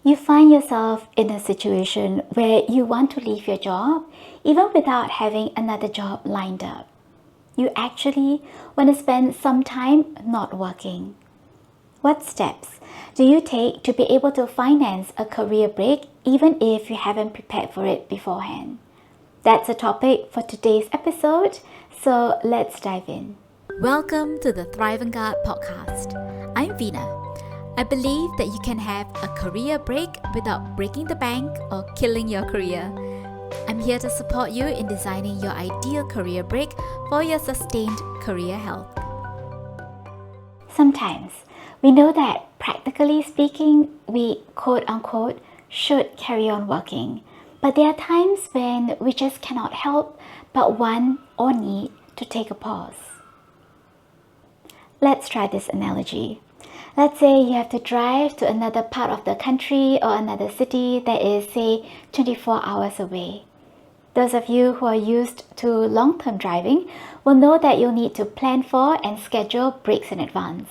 You find yourself in a situation where you want to leave your job even without having another job lined up. You actually want to spend some time not working. What steps do you take to be able to finance a career break even if you haven't prepared for it beforehand? That's a topic for today's episode, so let's dive in. Welcome to the Thrive and Guard podcast. I'm Vina. I believe that you can have a career break without breaking the bank or killing your career. I'm here to support you in designing your ideal career break for your sustained career health. Sometimes we know that practically speaking, we quote unquote should carry on working, but there are times when we just cannot help but want or need to take a pause. Let's try this analogy. Let's say you have to drive to another part of the country or another city that is, say, 24 hours away. Those of you who are used to long-term driving will know that you'll need to plan for and schedule breaks in advance.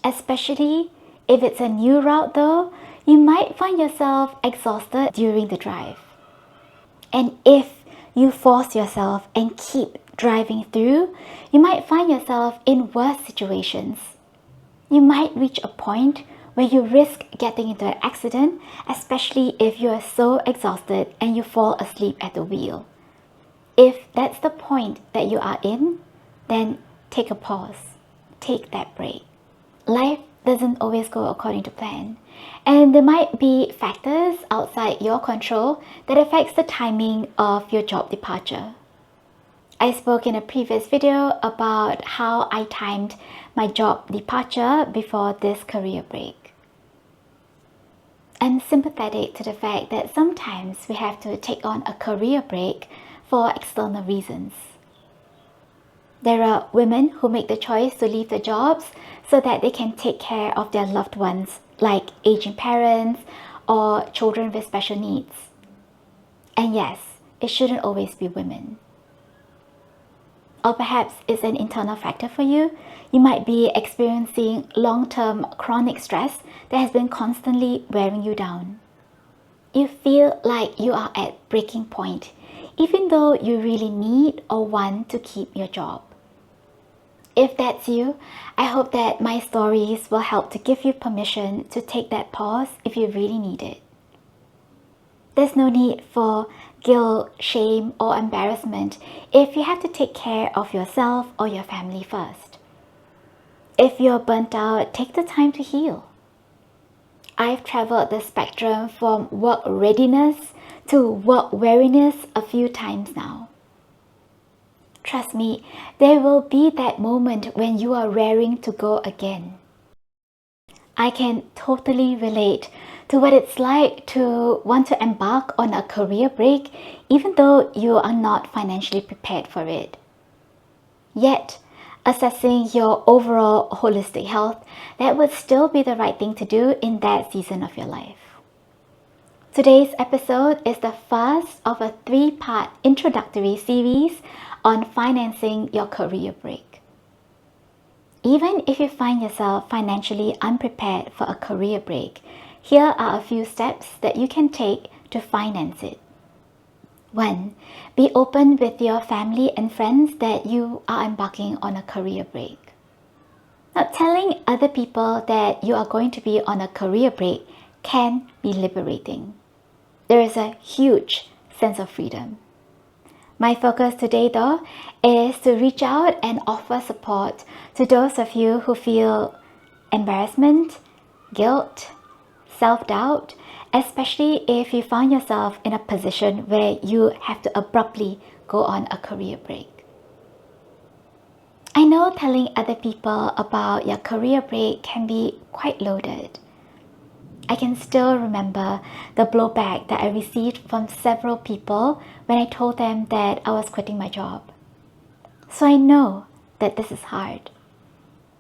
Especially if it's a new route though, you might find yourself exhausted during the drive. And if you force yourself and keep driving through, you might find yourself in worse situations. You might reach a point where you risk getting into an accident, especially if you are so exhausted and you fall asleep at the wheel. If that's the point that you are in, then take a pause. Take that break. Life doesn't always go according to plan, and there might be factors outside your control that affects the timing of your job departure. I spoke in a previous video about how I timed my job departure before this career break. I'm sympathetic to the fact that sometimes we have to take on a career break for external reasons. There are women who make the choice to leave their jobs so that they can take care of their loved ones, like aging parents or children with special needs. And yes, it shouldn't always be women. Or perhaps it's an internal factor for you. You might be experiencing long-term chronic stress that has been constantly wearing you down. You feel like you are at breaking point, even though you really need or want to keep your job. If that's you, I hope that my stories will help to give you permission to take that pause if you really need it. There's no need for guilt, shame, or embarrassment if you have to take care of yourself or your family first. If you're burnt out, take the time to heal. I've traveled the spectrum from work readiness to work weariness a few times now. Trust me, there will be that moment when you are raring to go again. I can totally relate to what it's like to want to embark on a career break even though you are not financially prepared for it. Yet, assessing your overall holistic health, that would still be the right thing to do in that season of your life. Today's episode is the first of a 3-part introductory series on financing your career break. Even if you find yourself financially unprepared for a career break, here are a few steps that you can take to finance it. 1. Be open with your family and friends that you are embarking on a career break. Now, telling other people that you are going to be on a career break can be liberating. There is a huge sense of freedom. My focus today, though, is to reach out and offer support to those of you who feel embarrassment, guilt, self-doubt, especially if you find yourself in a position where you have to abruptly go on a career break. I know telling other people about your career break can be quite loaded. I can still remember the blowback that I received from several people when I told them that I was quitting my job. So I know that this is hard.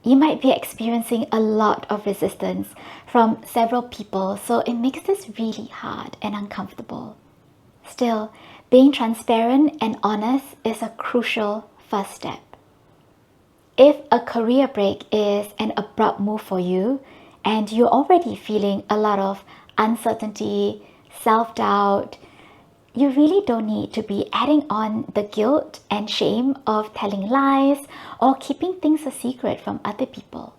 You might be experiencing a lot of resistance from several people, so it makes this really hard and uncomfortable. Still, being transparent and honest is a crucial first step. If a career break is an abrupt move for you, and you're already feeling a lot of uncertainty, self-doubt, you really don't need to be adding on the guilt and shame of telling lies or keeping things a secret from other people.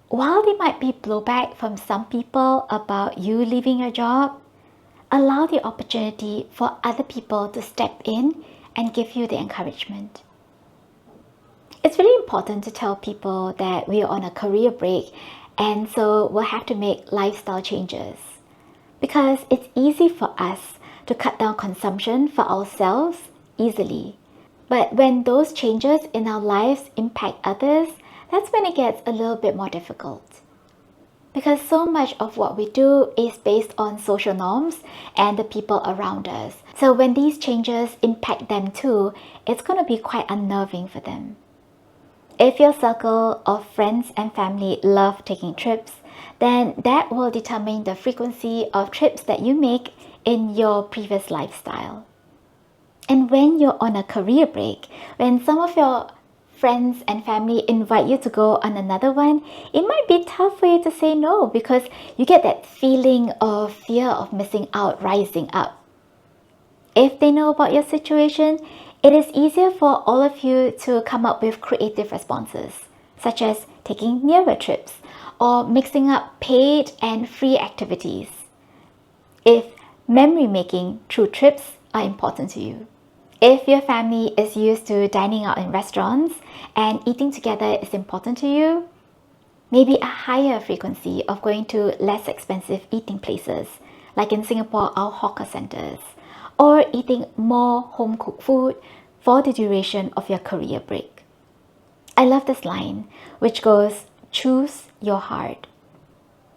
While there might be blowback from some people about you leaving your job, allow the opportunity for other people to step in and give you the encouragement. It's really important to tell people that we are on a career break and so we'll have to make lifestyle changes, because it's easy for us to cut down consumption for ourselves easily. But when those changes in our lives impact others, that's when it gets a little bit more difficult. Because so much of what we do is based on social norms and the people around us. So when these changes impact them too, it's going to be quite unnerving for them. If your circle of friends and family love taking trips, then that will determine the frequency of trips that you make in your previous lifestyle. And when you're on a career break, when some of your friends and family invite you to go on another one, it might be tough for you to say no, because you get that feeling of fear of missing out rising up. If they know about your situation, it is easier for all of you to come up with creative responses, such as taking nearer trips or mixing up paid and free activities, if memory making through trips are important to you. If your family is used to dining out in restaurants and eating together is important to you, maybe a higher frequency of going to less expensive eating places, like in Singapore, our hawker centers, or eating more home-cooked food for the duration of your career break. I love this line, which goes, choose your heart.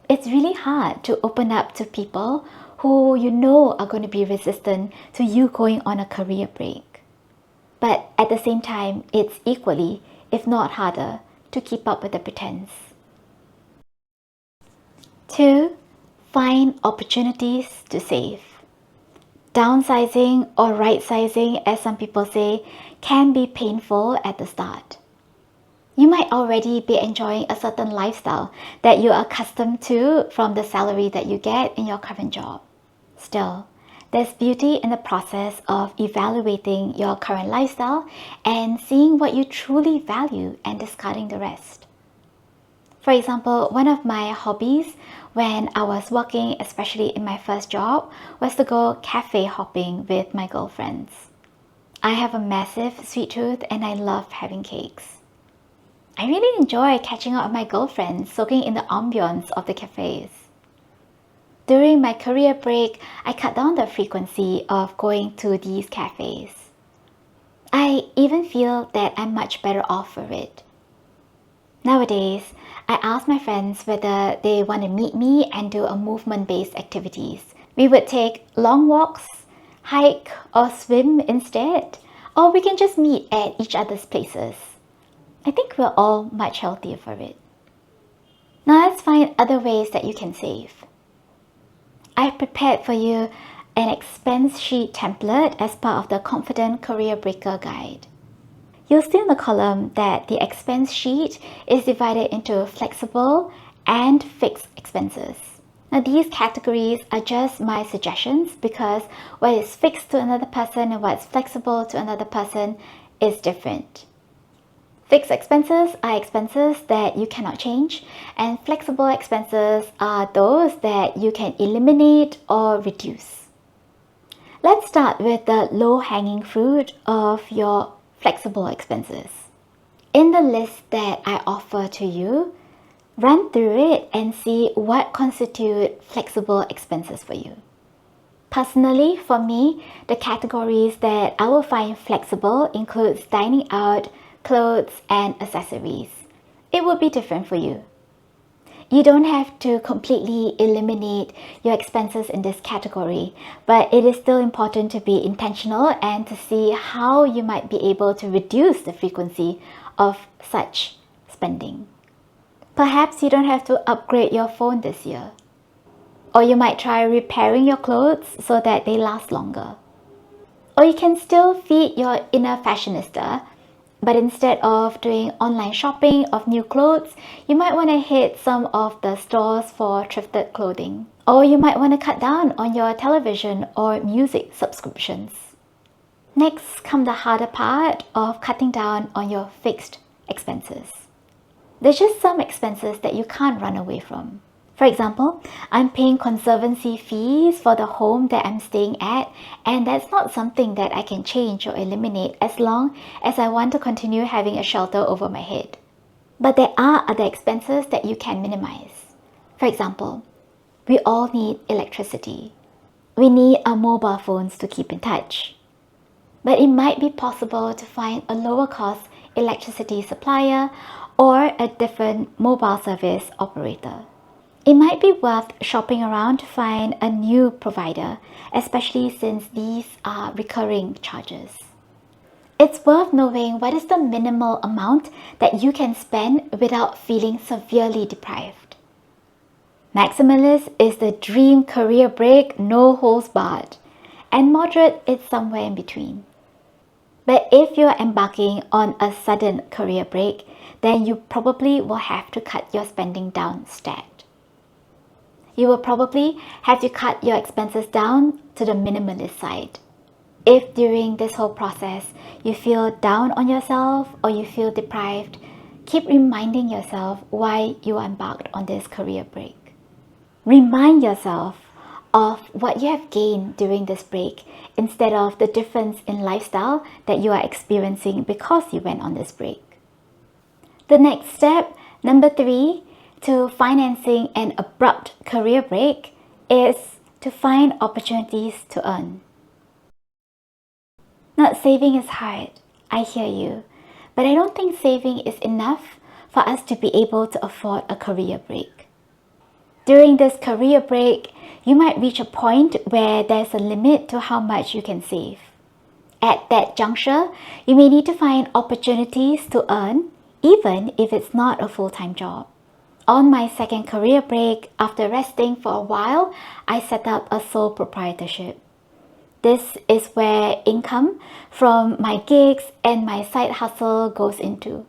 It's really hard to open up to people who you know are going to be resistant to you going on a career break. But at the same time, it's equally, if not harder, to keep up with the pretense. 2. Find opportunities to save. Downsizing or right-sizing, as some people say, can be painful at the start. You might already be enjoying a certain lifestyle that you are accustomed to from the salary that you get in your current job. Still, there's beauty in the process of evaluating your current lifestyle and seeing what you truly value and discarding the rest. For example, one of my hobbies when I was working, especially in my first job, was to go cafe hopping with my girlfriends. I have a massive sweet tooth and I love having cakes. I really enjoy catching up with my girlfriends, soaking in the ambience of the cafes. During my career break, I cut down the frequency of going to these cafes. I even feel that I'm much better off for it. Nowadays, I ask my friends whether they want to meet me and do a movement-based activities. We would take long walks, hike or swim instead, or we can just meet at each other's places. I think we're all much healthier for it. Now let's find other ways that you can save. I've prepared for you an expense sheet template as part of the Confident Career Breaker Guide. You'll see in the column that the expense sheet is divided into flexible and fixed expenses. Now these categories are just my suggestions, because what is fixed to another person and what's flexible to another person is different. Fixed expenses are expenses that you cannot change, and flexible expenses are those that you can eliminate or reduce. Let's start with the low-hanging fruit of your flexible expenses. In the list that I offer to you, run through it and see what constitute flexible expenses for you. Personally, for me, the categories that I will find flexible includes dining out, clothes, and accessories. It would be different for you. You don't have to completely eliminate your expenses in this category, but it is still important to be intentional and to see how you might be able to reduce the frequency of such spending. Perhaps you don't have to upgrade your phone this year, or you might try repairing your clothes so that they last longer. Or you can still feed your inner fashionista But instead of doing online shopping of new clothes, you might want to hit some of the stores for thrifted clothing. Or you might want to cut down on your television or music subscriptions. Next comes the harder part of cutting down on your fixed expenses. There's just some expenses that you can't run away from. For example, I'm paying conservancy fees for the home that I'm staying at, and that's not something that I can change or eliminate as long as I want to continue having a shelter over my head. But there are other expenses that you can minimize. For example, we all need electricity. We need our mobile phones to keep in touch. But it might be possible to find a lower cost electricity supplier or a different mobile service operator. It might be worth shopping around to find a new provider, especially since these are recurring charges. It's worth knowing what is the minimal amount that you can spend without feeling severely deprived. Maximalist is the dream career break, no holds barred, and moderate is somewhere in between. But if you're embarking on a sudden career break, then you probably will have to cut your spending down stat. You will probably have to cut your expenses down to the minimalist side. If during this whole process you feel down on yourself or you feel deprived, keep reminding yourself why you embarked on this career break. Remind yourself of what you have gained during this break instead of the difference in lifestyle that you are experiencing because you went on this break. The next step, number 3, to financing an abrupt career break is to find opportunities to earn. Now, saving is hard, I hear you, but I don't think saving is enough for us to be able to afford a career break. During this career break, you might reach a point where there's a limit to how much you can save. At that juncture, you may need to find opportunities to earn, even if it's not a full-time job. On my second career break, after resting for a while, I set up a sole proprietorship. This is where income from my gigs and my side hustle goes into.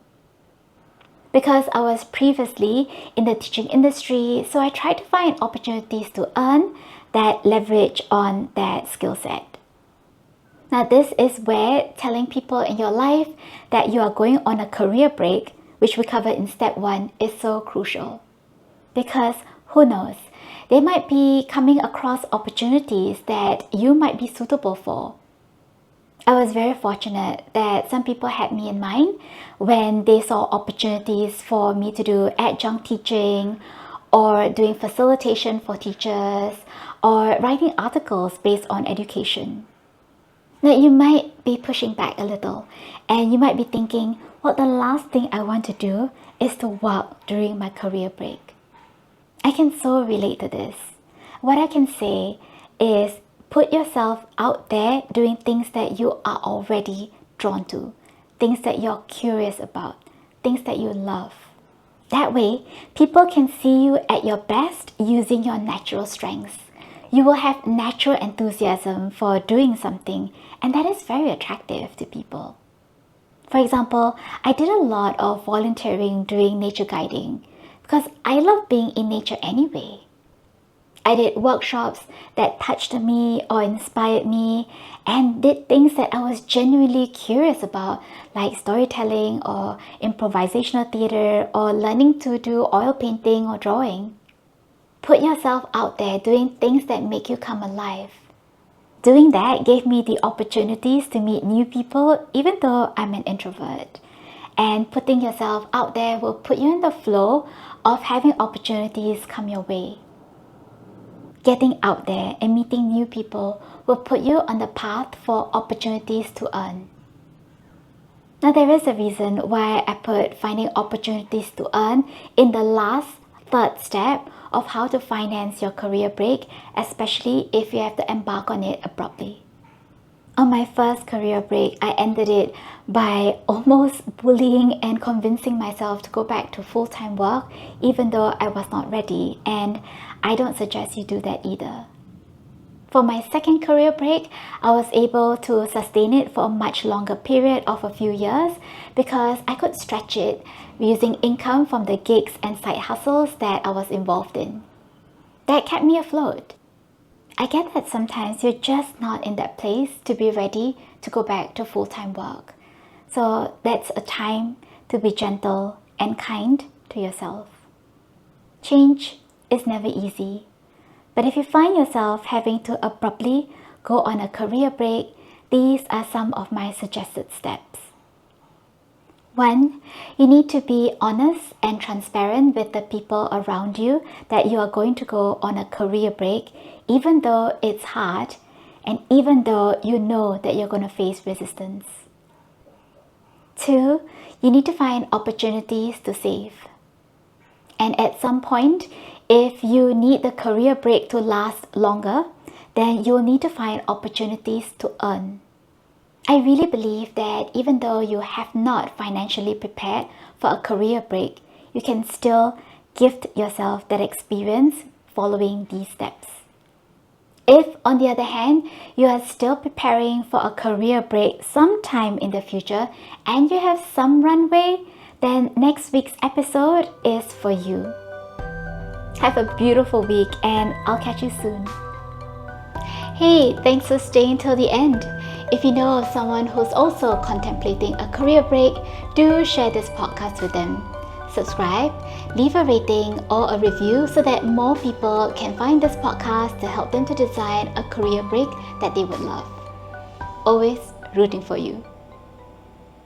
Because I was previously in the teaching industry, so I tried to find opportunities to earn that leverage on that skill set. Now, this is where telling people in your life that you are going on a career break, which we covered in step 1, is so crucial. Because who knows, they might be coming across opportunities that you might be suitable for. I was very fortunate that some people had me in mind when they saw opportunities for me to do adjunct teaching or doing facilitation for teachers or writing articles based on education. Now, you might be pushing back a little and you might be thinking, well, the last thing I want to do is to work during my career break. I can so relate to this. What I can say is put yourself out there doing things that you are already drawn to, things that you're curious about, things that you love. That way, people can see you at your best using your natural strengths. You will have natural enthusiasm for doing something, and that is very attractive to people. For example, I did a lot of volunteering doing nature guiding because I love being in nature anyway. I did workshops that touched me or inspired me and did things that I was genuinely curious about, like storytelling or improvisational theater or learning to do oil painting or drawing. Put yourself out there doing things that make you come alive. Doing that gave me the opportunities to meet new people even though I'm an introvert. And putting yourself out there will put you in the flow of having opportunities come your way. Getting out there and meeting new people will put you on the path for opportunities to earn. Now, there is a reason why I put finding opportunities to earn in the last third step of how to finance your career break, especially if you have to embark on it abruptly. On my first career break, I ended it by almost bullying and convincing myself to go back to full-time work even though I was not ready, and I don't suggest you do that either. For my second career break, I was able to sustain it for a much longer period of a few years because I could stretch it using income from the gigs and side hustles that I was involved in. That kept me afloat. I get that sometimes you're just not in that place to be ready to go back to full-time work. So that's a time to be gentle and kind to yourself. Change is never easy. But if you find yourself having to abruptly go on a career break, these are some of my suggested steps. 1. You need to be honest and transparent with the people around you that you are going to go on a career break, even though it's hard and even though you know that you're going to face resistance. 2. You need to find opportunities to save. And at some point, if you need the career break to last longer, then you'll need to find opportunities to earn. I really believe that even though you have not financially prepared for a career break, you can still gift yourself that experience following these steps. If, on the other hand, you are still preparing for a career break sometime in the future and you have some runway, then next week's episode is for you. Have a beautiful week and I'll catch you soon. Hey, thanks for staying till the end. If you know of someone who's also contemplating a career break, do share this podcast with them. Subscribe, leave a rating or a review so that more people can find this podcast to help them to design a career break that they would love. Always rooting for you.